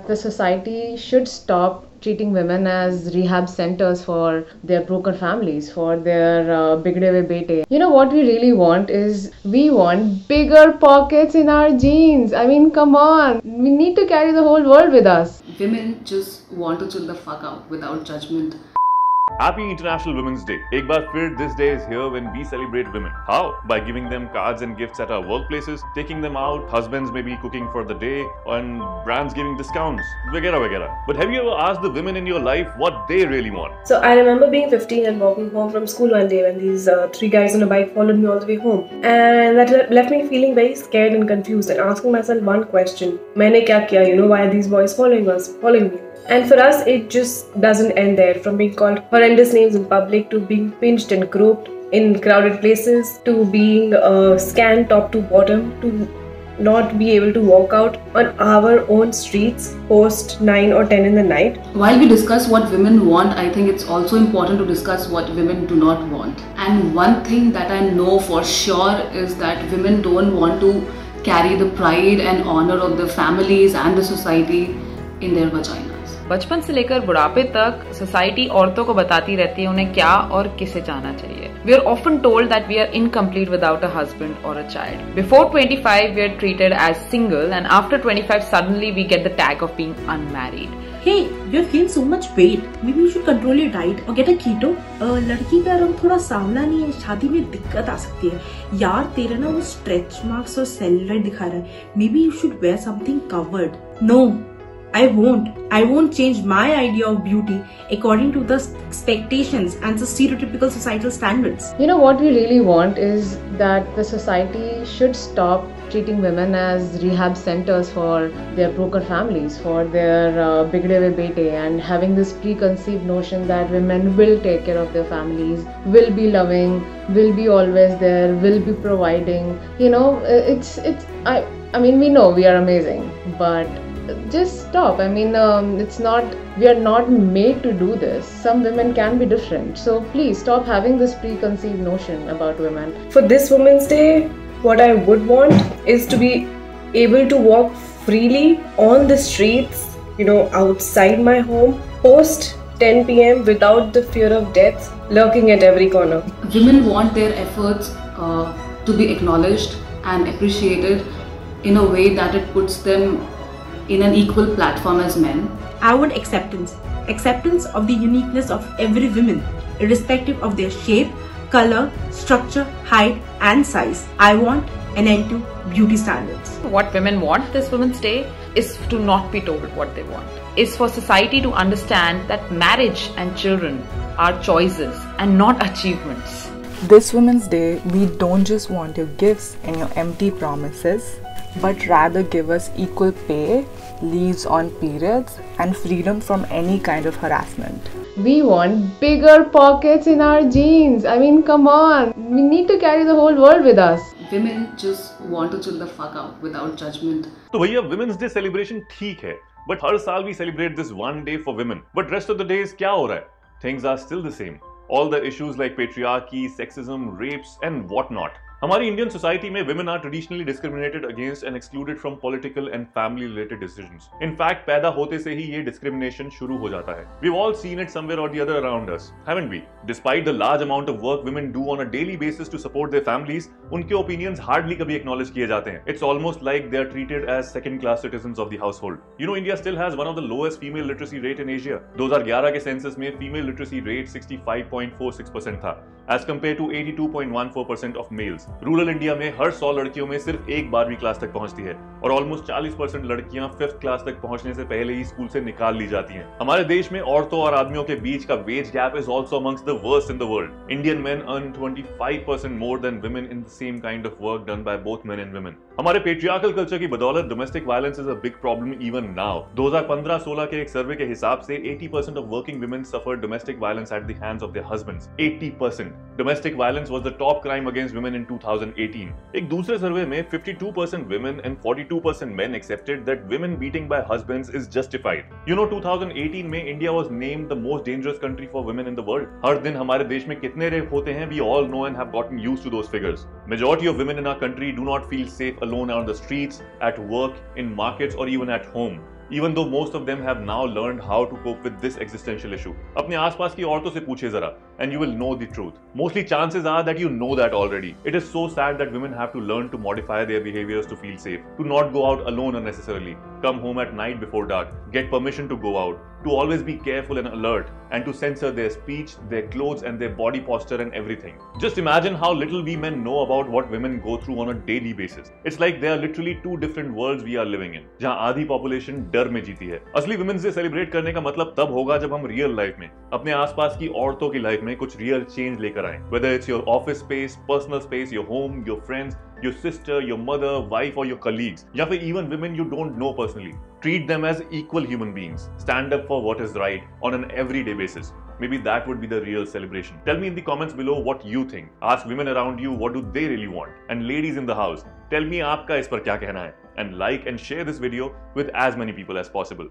The society should stop treating women as rehab centers for their broken families, for their bigde hue bete. You know what we really want is we want bigger pockets in our jeans. I mean, come on. We need to carry the whole world with us. Women just want to chill the fuck out without judgment. Happy International Women's Day. एक बार फिर this day is here when we celebrate women. How? By giving them cards and gifts at our workplaces, taking them out, husbands may be cooking for the day, and brands giving discounts, वगैरह वगैरह. But have you ever asked the women in your life what they really want? So I remember being 15 and walking home from school one day when these three guys on a bike followed me all the way home, and that left me feeling very scared and confused and asking myself one question: मैंने क्या किया? You know, why are these boys following me? And for us, it just doesn't end there. From being called horrendous names in public, to being pinched and groped in crowded places, to being scanned top to bottom, to not be able to walk out on our own streets post 9 or 10 in the night. While we discuss what women want, I think it's also important to discuss what women do not want. And one thing that I know for sure is that women don't want to carry the pride and honor of the families and the society in their vaginas. बचपन से लेकर बुढ़ापे तक society औरतों को बताती रहती है उन्हें क्या और किसे चाहना चाहिए. We are often told that we are incomplete without a husband or a child. Before 25, we are treated as single, and after 25, suddenly we get the tag of being unmarried. Hey, you've gained so much weight. Maybe you should control your diet or get a keto. लड़की का रंग थोड़ा सांवला नहीं है, शादी में दिक्कत आ सकती है. यार तेरा ना वो स्ट्रेच मार्क्स और सेलुलाइट दिखा रहा है. Maybe you should wear something covered. No. I won't change my idea of beauty according to the expectations and the stereotypical societal standards. You know what we really want is that the society should stop treating women as rehab centers for their broken families, for their bigde hue bete, and having this preconceived notion that women will take care of their families, will be loving, will be always there, will be providing. You know, I mean, we know we are amazing, but just stop. I mean, we are not made to do this. Some women can be different. So please stop having this preconceived notion about women. For this Women's Day, what I would want is to be able to walk freely on the streets, you know, outside my home, post 10 p.m. without the fear of death lurking at every corner. Women want their efforts to be acknowledged and appreciated in a way that it puts them in an equal platform as men. I want acceptance of the uniqueness of every woman, irrespective of their shape, color, structure, height and size. I want an end to beauty standards. What women want this Women's Day is to not be told what they want. Is for society to understand that marriage and children are choices and not achievements. This Women's Day, we don't just want your gifts and your empty promises, but rather give us equal pay, leaves on periods, and freedom from any kind of harassment. We want bigger pockets in our jeans. I mean, come on. We need to carry the whole world with us. Women just want to chill the fuck out without judgment. तो भैया Women's Day celebration ठीक है, but हर साल we celebrate this one day for women. But rest of the days क्या हो रहा है? Things are still the same. All the issues like patriarchy, sexism, rapes, and whatnot. हमारी इंडियन सोसाइटी में women are traditionally discriminated against and excluded from political and family related decisions. In fact, पैदा होते से ही ये discrimination शुरू हो जाता है. We've all seen it somewhere or the other around us, haven't we? Despite the large amount of work women do on a daily basis to support their families, उनके opinions hardly कभी acknowledge किए जाते हैं. It's almost like they are treated as second-class citizens of the household. You know, India still has one of the lowest female literacy rate in Asia. 2011 के census में female literacy rate 65.46% था, as compared to 82.14% of males. Rural India में हर 100 लड़कियों में सिर्फ एक 12वीं class तक पहुंचती है और ऑलमोस्ट 40% लड़कियां 5th क्लास तक पहुंचने से पहले ही स्कूल से निकाल ली जाती हैं. हमारे देश में औरतों और आदमियों के बीच का wage gap is also amongst the worst in the world. Indian men earn 25% more than women in the same kind of work done by both men and women. हमारे पेट्रियार्कल कल्चर की बदौलत domestic violence is a big problem even now. 2015-16 के एक survey के हिसाब से 80% of working women suffer domestic violence at the hands of their husbands. 80%. Domestic violence was the top crime against women in 2018. एक दूसरे सर्वे में 52% women and 42% men accepted that women beating by husbands is justified. You know, 2018 में India was named the most dangerous country for women in the world. हर दिन हमारे देश में कितने rape होते हैं, we all know and have gotten used to those figures. Majority of women in our country do not feel safe alone on the streets, at work, in markets or even at home. even though most of them have now learned how to cope with this existential issue. अपने आसपास की औरतों से पूछिए जरा, and you will know the truth. Mostly chances are that you know that already. It is so sad that women have to learn to modify their behaviors to feel safe, to not go out alone unnecessarily, come home at night before dark, get permission to go out, to always be careful and alert, and to censor their speech, their clothes and their body posture and everything. Just imagine how little we men know about what women go through on a daily basis. It's like there are literally two different worlds we are living in, जहां आधी population डर में जीती है. असली women से celebrate करने का मतलब तब होगा जब हम real life में अपने आसपास की औरतों की life में कुछ real change लेकर आएं. Whether it's your office space, personal space, your home, your friends, your sister, your mother, wife or your colleagues, या फिर even women you don't know personally. Treat them as equal human beings. Stand up for what is right on an everyday basis. Maybe that would be the real celebration. Tell me in the comments below what you think. Ask women around you what do they really want. And ladies in the house, tell me आपका इस पर क्या कहना है. And like and share this video with as many people as possible.